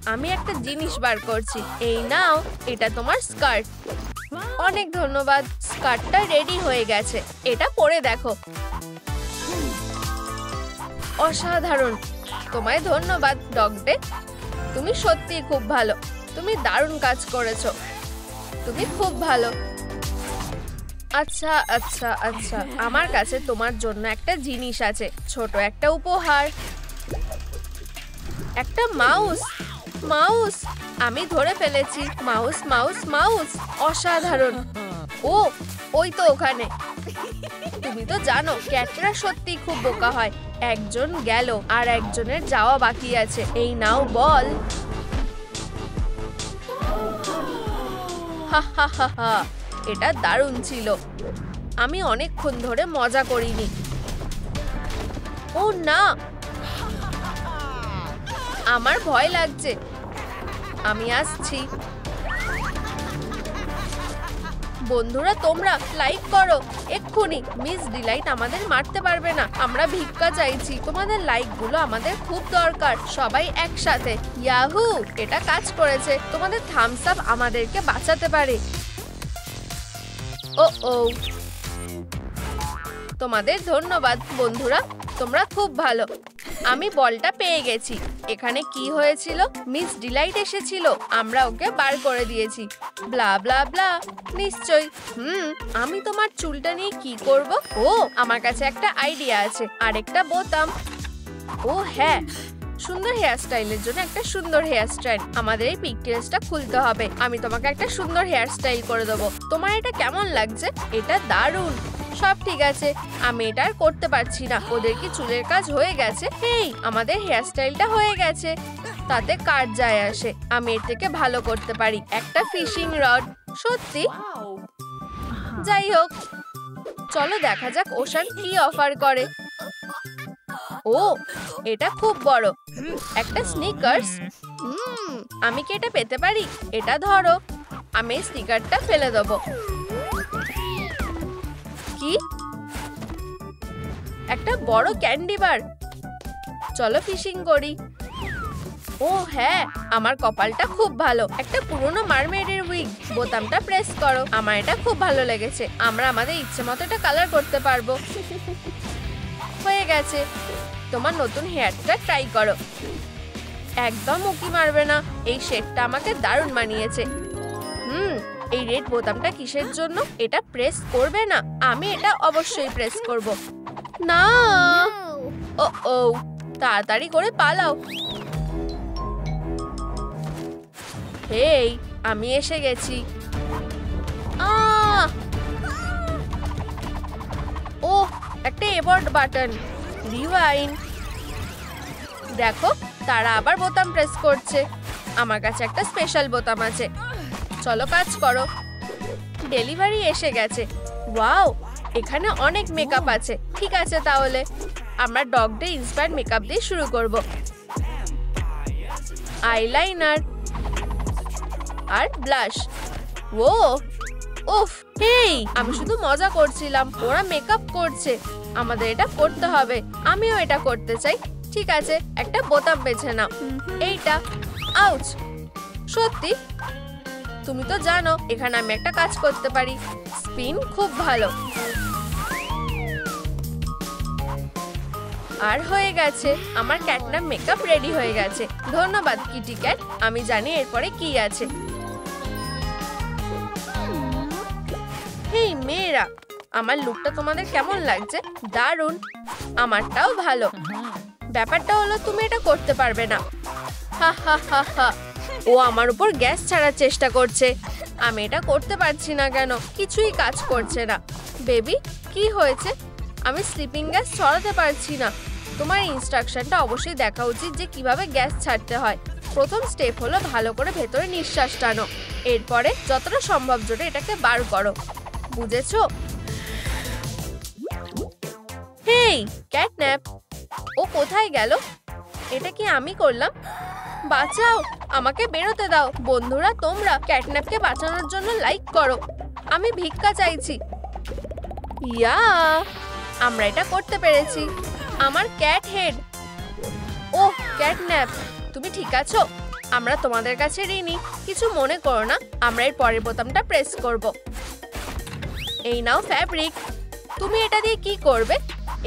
Speaker 1: আমি একটা জিনিস বার করছি। এই নাও, এটা তোমার স্কার্ট। অনেক ধন্যবাদ। স্কার্টটা রেডি হয়ে গেছে। এটা পরে দেখো। অসাধারণ। তোমায় ধন্যবাদ ডগডে। তুমি সত্যি খুব ভালো। তুমি দারুণ কাজ করেছো। তুমি খুব ভালো। আচ্ছা আচ্ছা আচ্ছা, আমার কাছে তোমার জন্য একটা জিনিস আছে। ছোট একটা উপহার। একটা মাউস। মাউস, আমি ধরে ফেলেছি। Mouse mouse mouse. অসাধারণ। ও, ওই তো ওখানে। তুমি তো জানো ক্যাটরা সত্যি খুব বোকা হয়। একজন গেল আর একজনের যাওয়া বাকি আছে। এই নাও বল। হা হা হা হা, এটা দারুণ ছিল। আমি অনেকক্ষণ ধরে মজা করিনি। ও না, আমার ভয় লাগছে। আমি আসছি। বন্ধুরা, তোমরা লাইক করো এক্ষুনি। মিস ডিলাইট আমাদের মারতে পারবে না। আমরা ভিক্ষা চাইছি। তোমাদের লাইকগুলো আমাদের খুব দরকার। সবাই একসাথে। ইয়াহু, এটা কাজ করেছে। তোমাদের থামস আপ আমাদেরকে বাঁচাতে পারে। ও ও, তোমাদের ধন্যবাদ বন্ধুরা। তোমরা খুব ভালো। আমি বলটা পেয়ে গেছি। এখানে কি হয়েছিল? মিস ডিলাইট এসেছিল। আমরা ওকে বার করে দিয়েছি। ব্লা ব্লা ব্লা। নিশ্চয়ই। আমি তোমার চুলটা নিয়ে কি করব? ও, আমার কাছে একটা আইডিয়া আছে। আরেকটা বোতাম। ও হ্যাঁ, সুন্দর হেয়ার স্টাইলের জন্য একটা সুন্দর হেয়ার স্টাইল। আমাদের এই পিগটেলসটা খুলতে হবে। আমি তোমাকে একটা সুন্দর হেয়ার স্টাইল করে দেবো। তোমার এটা কেমন লাগছে? এটা দারুণ। সব ঠিক আছে। আমি এটা আর করতে পারছি না। ওদের কি চুলের কাজ হয়ে গেছে? এই, আমাদের হেয়ার স্টাইলটা হয়ে গেছে। তাতে কার যায় আসে? আমি এর থেকে ভালো করতে পারি। একটা ফিশিং রড। সত্যি? যাই হোক, চলো দেখা যাক ওশান কি অফার করে। ও, এটা খুব বড়। একটা স্নিকার্স। আমি কি এটা পেতে পারি? এটা ধরো। আমি স্নিকারটা ফেলে দেবো। কি? একটা বড় ক্যান্ডি বার। চলো ফিশিং করি। ও হ্যাঁ, আমার কপালটা খুব ভালো। একটা পুরনো মারমেডের উইগ। বোতামটা প্রেস করো। আমার এটা খুব ভালো লেগেছে। আমরা আমাদের ইচ্ছে মতো এটা কালার করতে পারবো। হয়ে গেছে। তোমার নতুন হেয়ারটা ট্রাই করো। একদম উকি মারবে না। এই শেডটা আমাকে দারুণ মানিয়েছে। এই রেড বোতামটা কিসের জন্য? এটা প্রেস করবে না। আমি এটা অবশ্যই প্রেস করব। না, ও ও, তাড়াতাড়ি করে পালাও। হেই, আমি এসে গেছি। ও, একটা এবর্ট বাটন। রিওয়াইন্ড। দেখো, তারা আবার বোতাম প্রেস করছে। আমার কাছে একটা স্পেশাল বোতাম আছে। চলো কাজ করো। ডেলিভারি এসে গেছে। ওয়াও, এখানে অনেক মেকআপ আছে। ঠিক আছে, তাহলে আমরা ডগ ডে ইন্সপায়ার্ড মেকআপ দিয়ে শুরু করব। আইলাইনার আর ব্লাশ। ও, উফ, হেই, আমি শুধু মজা করছিলাম। ওরা মেকআপ করছে, আমাদের এটা করতে হবে। আমিও এটা করতে চাই। ঠিক আছে, একটা বোতাম বেছে নাও। এইটা। আউচ। সত্যি? তুমি তো জানো এখানে আমি একটা কাজ করতে পারি। স্পিন খুব ভালো। আর হয়ে গেছে, আমার ক্যাটন্যাপ মেকআপ রেডি হয়ে গেছে। ধন্যবাদ কিটি ক্যাট। আমি জানি এরপরে কি আছে। হেই মেয়েরা, আমার লুকটা তোমাদের কেমন লাগছে? দারুণ। আমারটাও ভালো। ব্যাপারটা হলো তুমি এটা করতে পারবে না। হা হা হা হা। ও আমার উপর গ্যাস ছাড়ার চেষ্টা করছে। আমি এটা করতে পারছি না কেন? কিছুই কাজ করছে না। বেবি, কি হয়েছে? আমি স্লিপিং গ্যাস ছড়াতে পারছি না। তোমার ইনস্ট্রাকশনটা অবশ্যই দেখা উচিত যে কিভাবে গ্যাস ছাড়তে হয়। প্রথম স্টেপ হলো ভালো করে ভেতরে নিঃশ্বাস টানো। এরপরে যতটা সম্ভব জোরে এটাকে বার করো। বুঝেছো? হেই ক্যাটন্যাপ, ও কোথায় গেল? এটা কি আমি করলাম? বাঁচাও, আমাকে বেরোতে দাও। বন্ধুরা, তোমরা ক্যাটন্যাপকে বাঁচানোর জন্য লাইক করো। আমি ভিক্ষা চাইছি। ইয়া, আমরা এটা করতে পেরেছি। আমার ক্যাট হেড। ওহ ক্যাটন্যাপ, তুমি ঠিক আছো? আমরা তোমাদের কাছে ঋণী। কিছু মনে করো না, আমরা এর পরের বোতামটা প্রেস করব। এই নাও ফ্যাব্রিক। তুমি এটা দিয়ে কি করবে?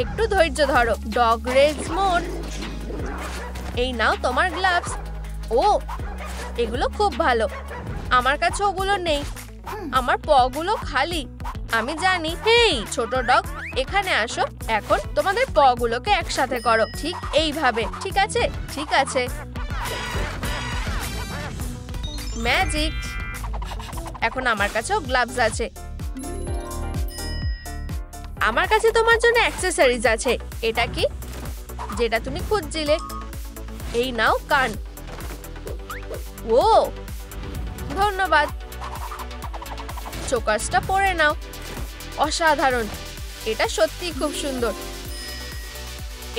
Speaker 1: একটু ধৈর্য ধরো। Dog rage mode. এই নাও তোমার গ্লাভস। ও, এগুলো খুব ভালো। আমার কাছে ওগুলো নেই। আমার পগুলো খালি। আমি জানি। হেই ছোট ডগ, এখানে আসো। এখন তোমাদের পগুলোকে একসাথে করো, ঠিক এইভাবে। ঠিক আছে? ঠিক আছে। ম্যাজিক। এখন আমার কাছেও গ্লাভস আছে। আমার কাছে তোমার জন্য অ্যাক্সেসরিজ আছে। এটা কি? যেটা তুমি খুঁজছিলে। এই নাও কান। ও, ধন্যবাদ। চোকাসটা পরে নাও। অসাধারণ। এটা সত্যি খুব সুন্দর।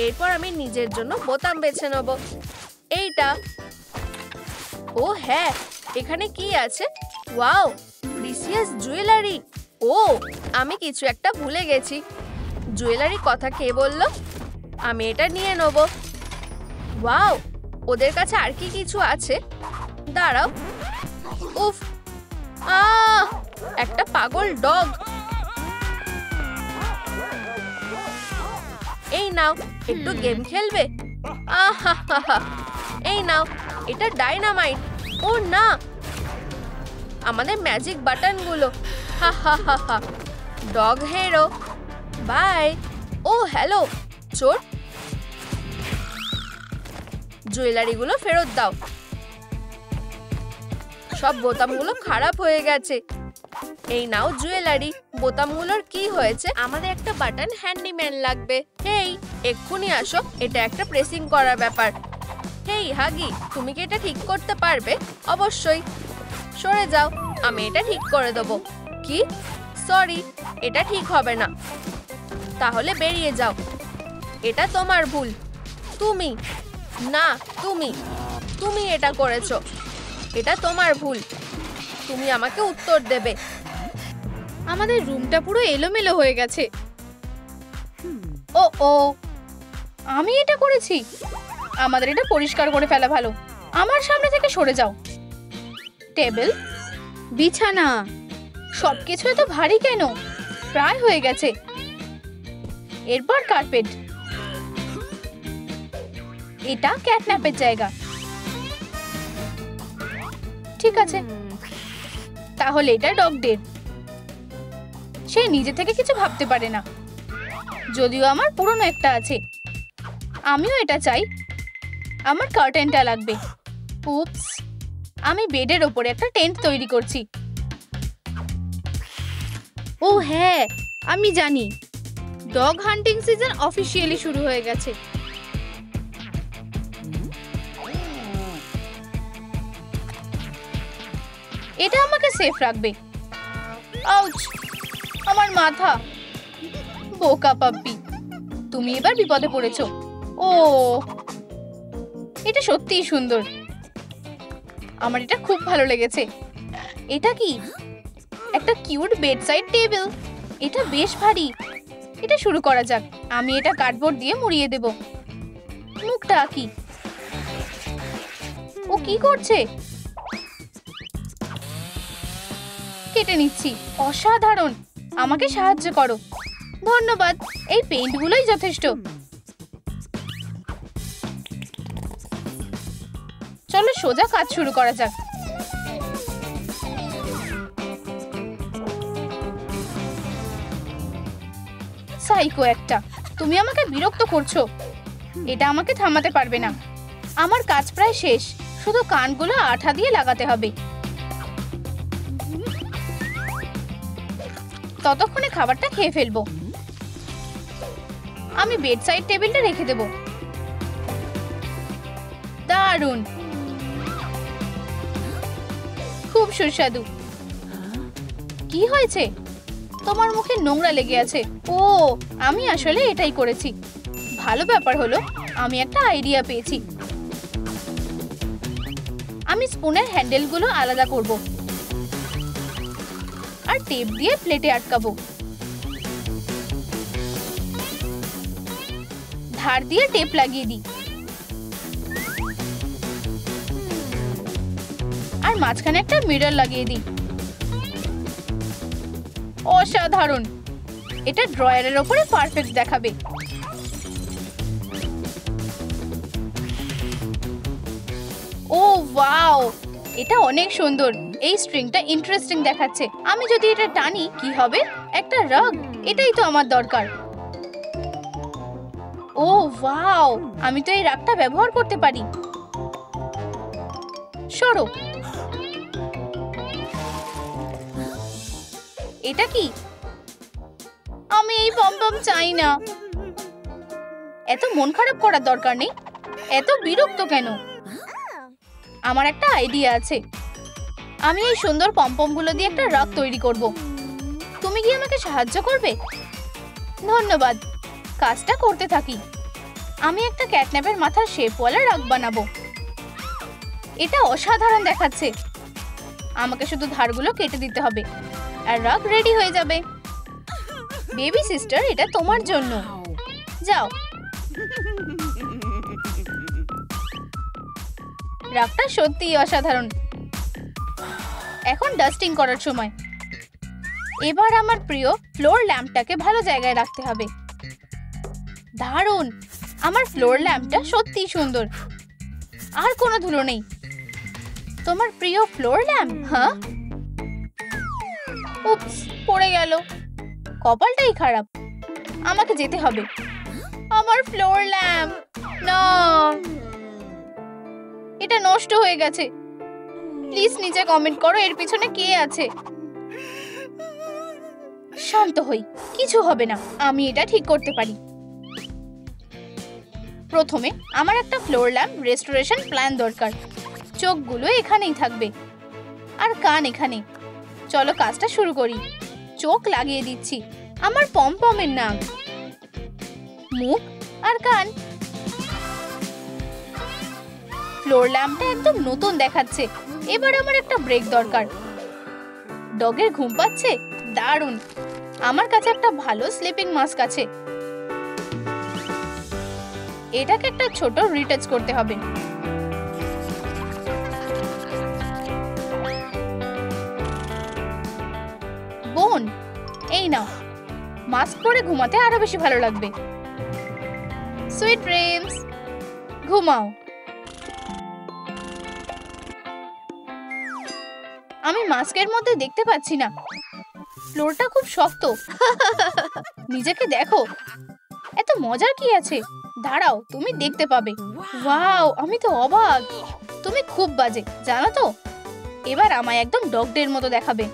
Speaker 1: এরপর আমি নিজের জন্য বোতাম বেছে নেব। এইটা। ও হ্যাঁ, এখানে কি আছে? Wow, precious jewellery. ও, আমি কিছু একটা ভুলে গেছি। জুয়েলারি কথা কে বলল? আমি এটা নিয়ে নেব। ওয়াও, ওদের কাছে আর কি কিছু আছে? দাঁড়াও। উফ, একটা পাগল ডগ। এই নাও, একটু গেম খেলবে? আহা, এই নাও, এটা ডাইনামাইট। ও না, আমাদের ম্যাজিক বাটনগুলো। হা হা হা হা। Dog hero, bye. ও হ্যালো চোর, জুয়েলারিগুলো ফেরত দাও। সব বোতামগুলো খারাপ হয়ে গেছে। এই নাও জুয়েলারি। বোতামগুলোর কি হয়েছে? আমাদের একটা বাটন হ্যান্ডিম্যান লাগবে। হেই, এক্ষুনি আসো। এটা একটা প্রেসিং করার ব্যাপার। হেই হাগি, তুমি কি এটা ঠিক করতে পারবে? অবশ্যই। সরে যাও, আমি এটা ঠিক করে দেবো। কি? সরি, এটা ঠিক হবে না। তাহলে বেরিয়ে যাও। এটা তোমার ভুল। তুমি না, তুমি এটা করেছো। এটা তোমার ভুল। তুমি আমাকে উত্তর দেবে।
Speaker 2: আমাদের রুমটা পুরো এলোমেলো হয়ে গেছে। ও ও, আমি এটা করেছি। আমাদের এটা পরিষ্কার করে ফেলা ভালো। আমার সামনে থেকে সরে যাও। টেবিল, বিছানা, সবকিছু এত ভারী কেন? প্রায় হয়ে গেছে। এরপর কার্পেট। এটা ক্যাটন্যাপের জায়গা। ঠিক আছে, তাহলে এটা ডগ ডের। সে নিজে থেকে কিছু ভাবতে পারে না। যদিও আমার পুরনো একটা আছে। আমিও এটা চাই। আমার কার্টেনটা লাগবে। উপস, আমি বেডের ওপরে একটা টেন্ট তৈরি করছি। ও হ্যাঁ, আমি জানি। ডগ হান্টিং সিজন অফিসিয়ালি শুরু হয়ে গেছে। এটা আমাকে সেফ রাখবে। আউচ, আমার মাথা। বোকা পাপ্পি, তুমি এবার বিপদে পড়েছো। ও, এটা সত্যিই সুন্দর। আমার এটা খুব ভালো লেগেছে। এটা কি? একটা কিউট বেডসাইড টেবিল। এটা বেশ ভারী। এটা শুরু করা যাক। আমি এটা কার্ডবোর্ড দিয়ে মুড়িয়ে দেব। মুখটা আঁকি। ও কি করছে? কেটে নিচ্ছি। অসাধারণ। আমাকে সাহায্য করো। ধন্যবাদ। এই পেইন্টগুলোই যথেষ্ট। চলো সোজা কাজ শুরু করা যাক। সাইকো একটা। তুমি আমাকে বিরক্ত করছো। এটা আমাকে থামাতে পারবে না। আমার কাজ প্রায় শেষ। শুধু কানগুলো আঠা দিয়ে লাগাতে হবে। ততক্ষণে খাবারটা খেয়ে ফেলবো। আমি বেডসাইড টেবিলটা রেখে দেব। দারুণ, খুব সুস্বাদু। কি হয়েছে? তোমার মুখে নোংরা লেগে আছে। ও, আমি আসলে এটাই করেছি। ভালো ব্যাপার হলো আমি একটা আইডিয়া পেয়েছি। আমি স্পুনের হ্যান্ডেলগুলো আলাদা করব আর টেপ দিয়ে প্লেটে আটকাবো। ধার দিয়ে টেপ লাগিয়ে দিই আর মাঝখানে একটা মিরর লাগিয়ে দিই। অসাধারণ। এটা ড্রয়ারের ওপরে পারফেক্ট দেখাবে। ও ওয়াও, এটা অনেক সুন্দর। এই স্ট্রিংটা ইন্টারেস্টিং দেখাচ্ছে। আমি যদি এটা টানি কি হবে? একটা রাগ। এটাই তো আমার দরকার। ও ওয়াও, আমি তো এই রাগটা ব্যবহার করতে পারি। সরো। এটা কি? আমি এই পমপম চাই না। এত মন খারাপ করার দরকার নেই। এত বিরক্ত কেন? আমার একটা আইডিয়া আছে। আমি এই সুন্দর পমপমগুলো দিয়ে একটা রাগ তৈরি করব। তুমি কি আমাকে সাহায্য করবে? ধন্যবাদ। কাজটা করতে থাকি। আমি একটা ক্যাটন্যাপের মাথার শেপওয়ালা রাগ বানাবো। এটা অসাধারণ দেখাচ্ছে। আমাকে শুধু ধারগুলো কেটে দিতে হবে আর রাগ রেডি হয়ে যাবে। বেবি সিস্টার, এটা তোমার জন্য। যাও। রাগটা সত্যিই অসাধারণ। এখন ডাস্টিং করার সময়। এবার আমার প্রিয় ফ্লোর ল্যাম্পটাকে ভালো জায়গায় রাখতে হবে। দারুণ। আমার ফ্লোর ল্যাম্পটা সত্যিই সুন্দর। আর কোনো ধুলো নেই। তোমার প্রিয় ফ্লোর ল্যাম্প? হ্যাঁ, উপস, পড়ে গেল। কপালটাই খারাপ। আমাকে যেতে হবে। আমার ফ্লোর ল্যাম্প না, এটা নষ্ট হয়ে গেছে। প্লিজ নিচে কমেন্ট করো এর পিছনে কে আছে। শান্ত হই, কিছু হবে না। আমি এটা ঠিক করতে পারি। প্রথমে আমার একটা ফ্লোর ল্যাম্প রেস্টোরেশন প্ল্যান দরকার। চোখগুলো এখানেই থাকবে আর কান এখানে। চলো কাজটা শুরু করি। চোখ লাগিয়ে দিচ্ছি। আমার পমপমের নাক, মুখ আর কান। ফ্লোর ল্যাম্পটা একদম নতুন দেখাচ্ছে। এবার আমার একটা ব্রেক দরকার। ডগের ঘুম পাচ্ছে? দারুণ। আমার কাছে একটা ভালো স্লিপিং মাস্ক আছে। এটাকে একটা ছোট রিটাচ করতে হবে। বোন, এই নাও। মাস্ক পরে ঘুমাতে আরো বেশি ভালো লাগবে। Sweet dreams. ঘুমাও। আমি মাস্কের মধ্যে দেখতে পাচ্ছি না। ফ্লোরটা খুব শক্ত। নিজেকে দেখো। এত মজার কি আছে? দাঁড়াও, তুমি দেখতে পাবে। ওয়াও, আমি তো অবাক। তুমি খুব বাজে, জানো তো। এবার আমায় একদম ডগদের মতো দেখাবে।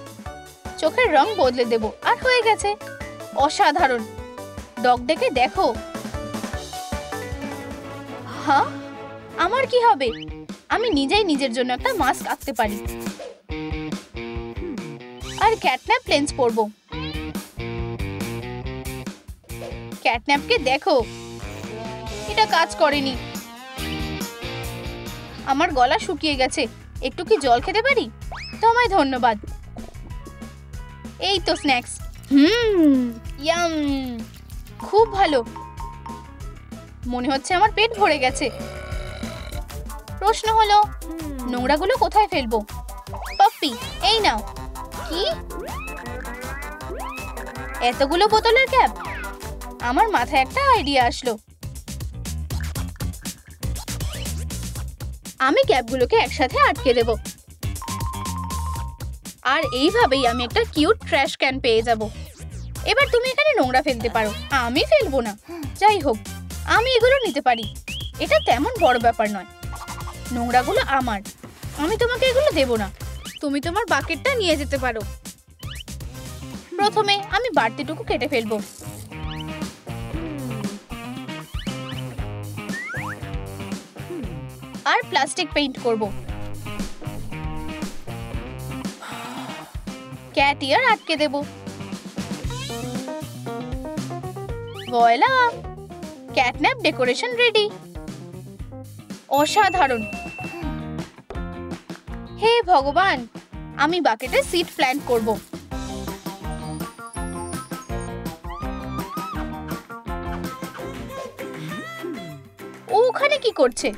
Speaker 2: চোখের রং বদলে দেব আর হয়ে গেছে। অসাধারণ। ডগ ডেকে দেখো। হ্যাঁ, আমার কি হবে? আমি নিজেই নিজের জন্য একটা মাস্ক আঁকতে পারি। আর ক্যাটন্যাপ লেন্স পরবো। ক্যাটন্যাপকে দেখো। এটা কাজ করেনি। আমার গলা শুকিয়ে গেছে। একটু কি জল খেতে পারি? তোমায় ধন্যবাদ। এই তো স্ন্যাক্স। ইয়াম, খুব ভালো। মনে হচ্ছে আমার পেট ভরে গেছে। প্রশ্ন হলো নোংরাগুলো কোথায় ফেলবো? পপ্পি, এই নাও। কি, এতগুলো বোতলের ক্যাপ? আমার মাথায় একটা আইডিয়া আসলো। আমি ক্যাপগুলোকে একসাথে আটকে দেব, আর এইভাবেই আমি একটা কিউট ট্র্যাশ ক্যান পেয়ে যাব। এবার তুমি এখানে নোংরা ফেলতে পারো, আমি ফেলবো না। যাই হোক, আমি এগুলো নিতে পারি, এটা তেমন বড় ব্যাপার নয়। নোংরাগুলো আমার, আমি তোমাকে এগুলো দেব না। তুমি তোমার বাকেটটা নিয়ে যেতে পারো। প্রথমে আমি বাড়তিটুকু কেটে ফেলবো। আর প্লাস্টিক পেইন্ট করব। ক্যাট ইয়ার আটকে দেব। Voila, catnap decoration ready. অসাধারণ। হে ভগবান, আমি বাকেটে সিড প্ল্যান্ট করব। ও ওখানে কি করছে?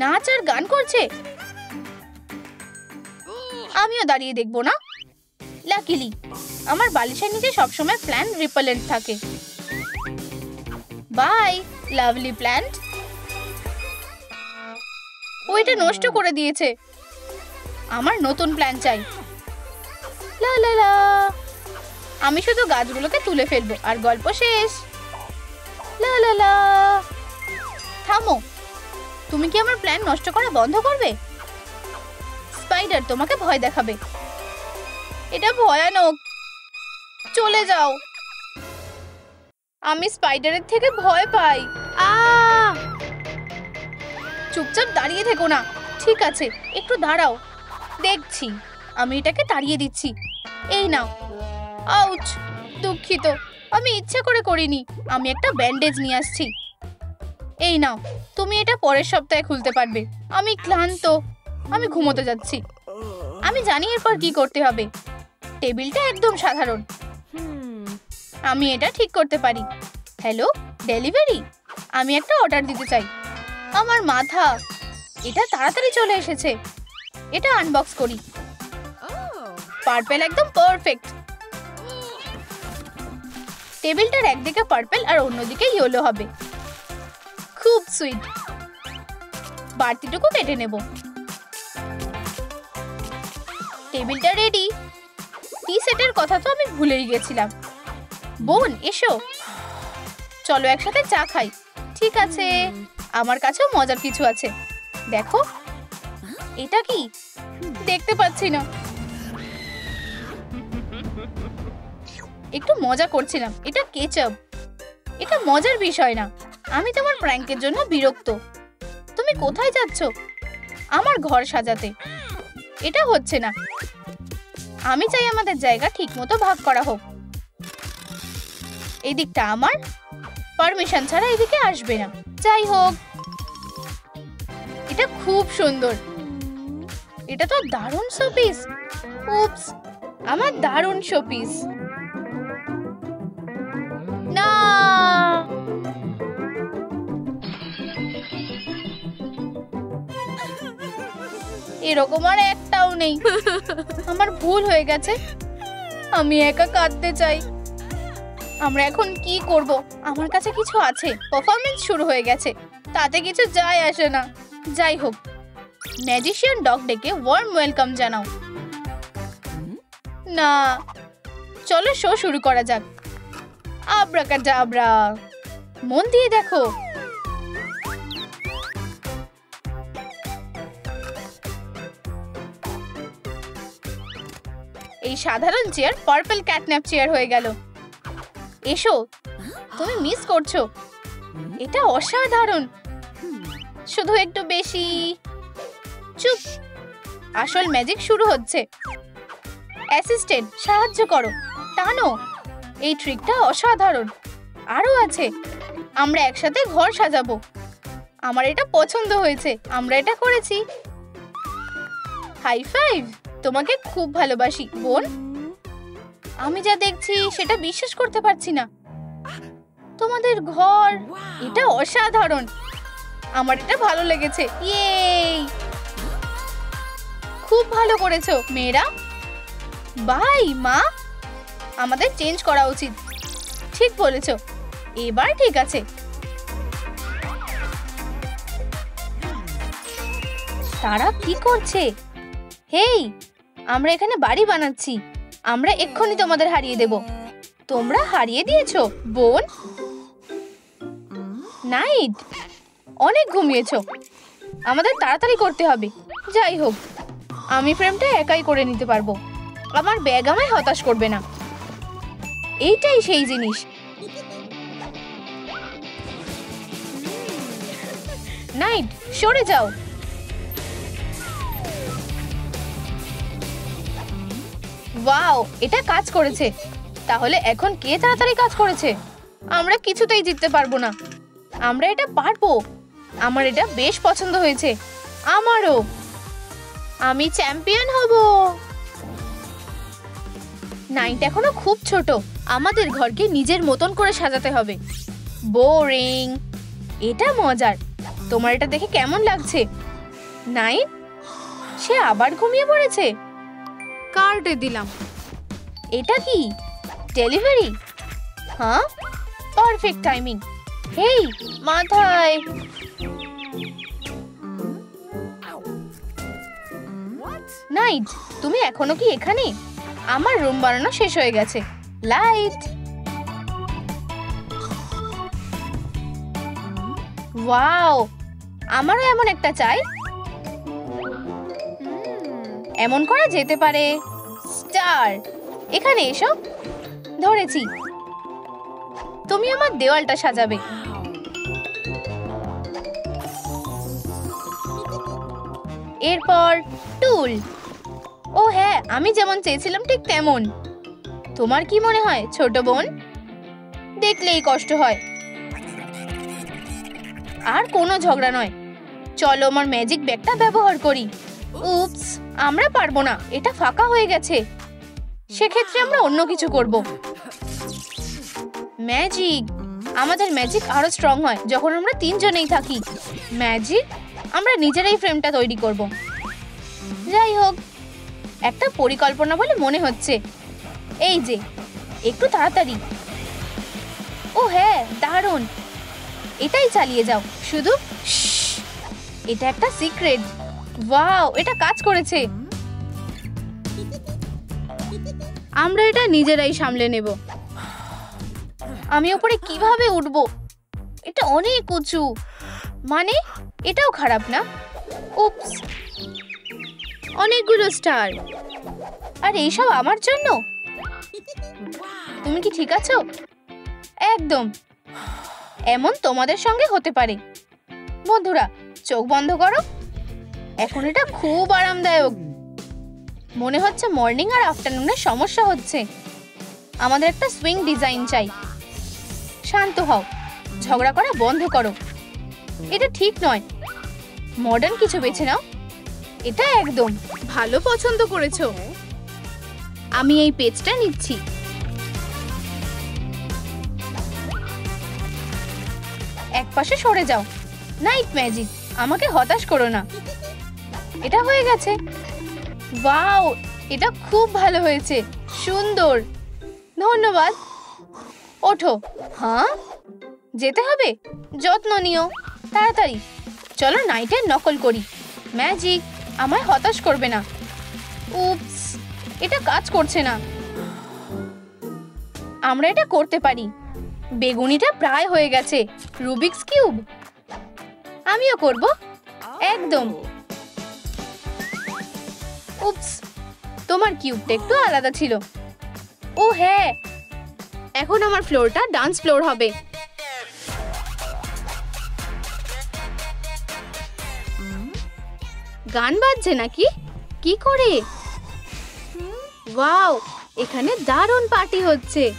Speaker 2: নাচ আর গান করছে। আমিও দাঁড়িয়ে দেখবো না। লাকিলি আমার বালিশের নিচে সবসময় প্ল্যান্ট রিপেলেন্ট থাকে। Bye lovely plant. ও এটা নষ্ট করে দিয়েছে। আমার নতুন প্ল্যান চাই। লা লা লা। আমি শুধু গাছগুলোকে তুলে ফেলবো আর গল্প শেষ। লা লা লা। থামো, তুমি কি আমার প্ল্যান নষ্ট করা বন্ধ করবে? স্পাইডার তোমাকে ভয় দেখাবে। এটা ভয়ানক, চলে যাও। আমি স্পাইডারের থেকে ভয় পাই। চুপচাপ দাঁড়িয়ে থেকো না। ঠিক আছে, একটু দাঁড়াও, দেখছি। আমি এটাকে তাড়িয়ে দিচ্ছি। এই নাও। আউচ, দুঃখিত, আমি ইচ্ছা করে করিনি। আমি একটা ব্যান্ডেজ নিয়ে আসছি। এই নাও, তুমি এটা পরের সপ্তাহে খুলতে পারবে। আমি ক্লান্ত, আমি ঘুমোতে যাচ্ছি। আমি জানি এরপর কি করতে হবে। টেবিলটা একদম সাধারণ, আমি এটা ঠিক করতে পারি। হ্যালো ডেলিভারি, আমি একটা অর্ডার দিতে চাই। আমার মাথা, এটা তাড়াতাড়ি চলে এসেছে। এটা আনবক্স করি। পার্পল একদম পারফেক্ট। টেবিলটার একদিকে পার্পল আর অন্যদিকে ইয়েলো হবে। খুব সুইট। বাড়তিটুকু কেটে নেব। টেবিলটা রেডি। টি সেটের কথা তো আমি ভুলেই গেছিলাম। বোন এসো, চলো একসাথে চা খাই। ঠিক আছে, আমার কাছেও মজার কিছু আছে। দেখো, এটা কি? দেখতে পাচ্ছি না। একটু মজা করছিলাম। এটা কেচাপ। এটা মজার বিষয় না। আমি তোমার প্র্যাঙ্কের জন্য বিরক্ত। তুমি কোথায় যাচ্ছ? আমার ঘর সাজাতে। এটা হচ্ছে না। আমি চাই আমাদের জায়গা ঠিকমতো ভাগ করা হোক। এই দিকটা আমার, পারমিশন ছাড়া এদিকে আসবে না। যাই হোক, এটা খুব সুন্দর। এটা তো দারুণ শোপিস। উপস, আমার দারুণ শোপিস। না, এরকম আর একটাও নেই। আমার ভুল হয়ে গেছে। আমি একা কাঁদতে চাই। আমরা এখন কি করব? আমার কাছে কিছু আছে। পারফরম্যান্স শুরু হয়ে গেছে, তাতে কিছু যায় আসে না। যাই হোক, ম্যাজিশিয়ান ডগ ডেকে ওয়ার্ম ওয়েলকাম জানাও। না, চলো শো শুরু করা যাক। আব্রাকাডাব্রা, মন দিয়ে দেখো। এই সাধারণ চেয়ার পার্পল ক্যাটন্যাপ চেয়ার হয়ে গেল। এসো, তুমি মিস করছো। এটা অসাধারণ, শুধু একটু বেশি। চুপ, আসল ম্যাজিক শুরু হচ্ছে। অ্যাসিস্ট্যান্ট সাহায্য করো, টানো। এই ট্রিকটা অসাধারণ। আরো আছে। আমরা একসাথে ঘর সাজাবো। আমার এটা পছন্দ হয়েছে। আমরা এটা করেছি। High five. তোমাকে খুব ভালোবাসি বোন। আমি যা দেখছি সেটা বিশ্বাস করতে পারছি না। তোমাদের ঘর এটা অসাধারণ। আমার এটা ভালো লেগেছে। ইয়ে, খুব ভালো করেছো মেয়েরা। বাই মা, আমাদের চেঞ্জ করা উচিত। ঠিক বলেছো, এবার ঠিক আছে। তারা কি করছে? হেই, আমরা এখানে বাড়ি বানাচ্ছি। আমরা এক্ষুনি তোমাদের হারিয়ে দেব। তোমরা হারিয়ে দিয়েছো বোন। নাইট, অনেক ঘুমিয়েছো। আমাদের তাড়াতাড়ি করতে হবে। যাই হোক, আমি ফ্রেমটা একাই করে নিতে পারবো। আমার ব্যাগ আমায় হতাশ করবে না। এইটাই সেই জিনিস। নাইট, সরে যাও। ওয়াও, এটা কাজ করেছে। তাহলে এখন কে তাড়াতাড়ি কাজ করেছে? আমরা কিছুতেই জিততে পারবো না। আমরা এটা পারবো। আমার এটা বেশ পছন্দ হয়েছে। আমারও। আমি চ্যাম্পিয়ন হব। নাইট এখনো খুব ছোট। আমাদের ঘরকে নিজের মতন করে সাজাতে হবে। বোরিং। এটা মজার। তোমার এটা দেখে কেমন লাগছে? নাইট, সে আবার ঘুমিয়ে পড়েছে। কার্ডে দিলাম। এটা কি ডেলিভারি? হ্যাঁ, পারফেক্ট টাইমিং। হেই, মাথায়। নাইট, তুমি এখনো কি এখানে? আমার রুম বানানো শেষ হয়ে গেছে। লাইট। ওয়াও, আমারও এমন একটা চাই। এমন করা যেতে পারে। স্টার, এখানে এসো। ধরেছি। তুমি আমার দেওয়ালটা সাজাবে। এরপর টুল। ও হ্যাঁ, আমি যেমন চেয়েছিলাম ঠিক তেমন। তোমার কি মনে হয় ছোট বোন? দেখলেই কষ্ট হয়। আর কোনো ঝগড়া নয়। চলো আমার ম্যাজিক ব্যাগটা ব্যবহার করি। উপস, আমরা পারবো না। এটা ফাঁকা হয়ে গেছে। সেক্ষেত্রে আমরা অন্য কিছু করব। ম্যাজিক। আমাদের ম্যাজিক আরো স্ট্রং হয় যখন আমরা তিনজনেই থাকি। ম্যাজিক, আমরা নিজেরাই ফ্রেমটা তৈরি করব। যাই হোক, একটা পরিকল্পনা বলে মনে হচ্ছে। এই যে, একটু তাড়াতাড়ি। ও হ্যাঁ, দারুণ। এটাই চালিয়ে যাও। শুধু এটা একটা সিক্রেট। ওয়াও, এটা কাজ করেছে। আমরা এটা নিজেরাই সামলে নেব। আমি ওপরে কিভাবে উঠবো? এটা অনেক উঁচু। মানে এটাও খারাপ না। উপস, অনেকগুলো স্টার। আর এইসব আমার জন্য? তুমি কি ঠিক আছো? একদম। এমন তোমাদের সঙ্গে হতে পারে। বন্ধুরা, চোখ বন্ধ করো। এখন এটা খুব আরামদায়ক। মনে হচ্ছে মর্নিং আর আফটারনুনের সমস্যা হচ্ছে। আমাদের একটা সুইং ডিজাইন চাই। শান্ত হও, ঝগড়া করা বন্ধ করো। এটা ঠিক নয়। মডার্ন কিছু বেছে নাও। এটা একদম ভালো পছন্দ করেছো। আমি এই পেজটা নিচ্ছি। একপাশে সরে যাও। নাইট ম্যাজিক, আমাকে হতাশ করো না। এটা হয়ে গেছে। ওয়াও, এটা খুব ভালো হয়েছে। সুন্দর, ধন্যবাদ। ওঠো। হ্যাঁ, যেতে হবে। যত্ন নিও। তাড়াতাড়ি। চলো নাইটের নকল করি। ম্যাজিক, আমায় হতাশ করবে না। উপস, এটা কাজ করছে না। আমরা এটা করতে পারি। বেগুনিটা প্রায় হয়ে গেছে। Rubik's cube. আমিও করব। একদম। উপস, তোমার কিউবটা একটু আলাদা ছিল। ও হ্যাঁ, এখন আমার ফ্লোরটা ডান্স ফ্লোর হবে। গান বাজছে নাকি? কি করে? ওয়াও, এখানে দারুণ পার্টি হচ্ছে।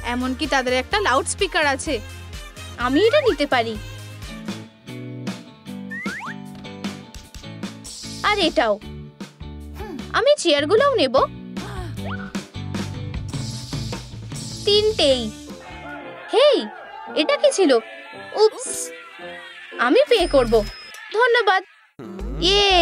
Speaker 2: এমনকি তাদের একটা লাউড স্পিকার আছে। আমি এটা নিতে পারি। আর এটাও। আমি চেয়ারগুলোও নেব। 3টেই। হেই, এটা কি ছিল? উপস, আমি পে করব। ধন্যবাদ। ইয়ে